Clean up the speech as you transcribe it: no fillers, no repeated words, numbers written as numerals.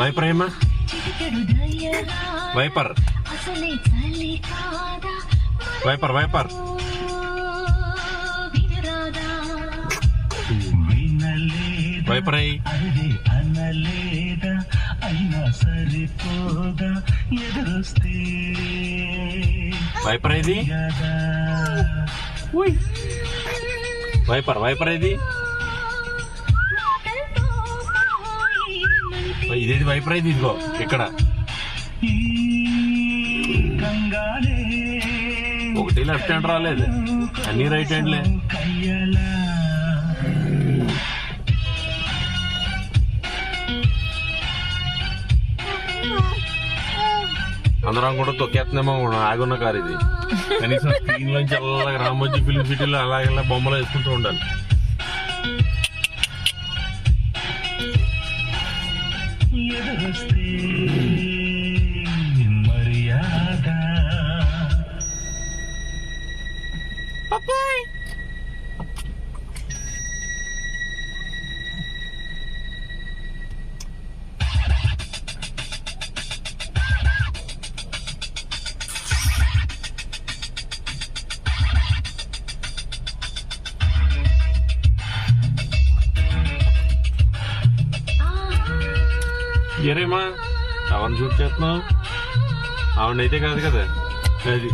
Wiper ఏమా wiper wiper wiper wiper అయ్యి wiper ఇది వైపర్ వైపర్ ఇది ఇదేది వైపర్ అయితే ఇదిగో ఇక్కడ ఒకటి లెఫ్ట్ హ్యాండ్ రాలేదు, అన్ని రైట్ హ్యాండ్లే. అందరం కూడా తొక్కేస్తున్నామో ఆగున్న కారు ఇది. కనీసం స్క్రీన్ లోంచి అలాగే రామోజీ ఫిలిం సిటీలో అలాగే బొమ్మలు వేసుకుంటూ ఉండాలి. ఏరేమా అవన్నీ షూట్ చేస్తున్నావు? ఆవిడైతే కాదు కదా అది.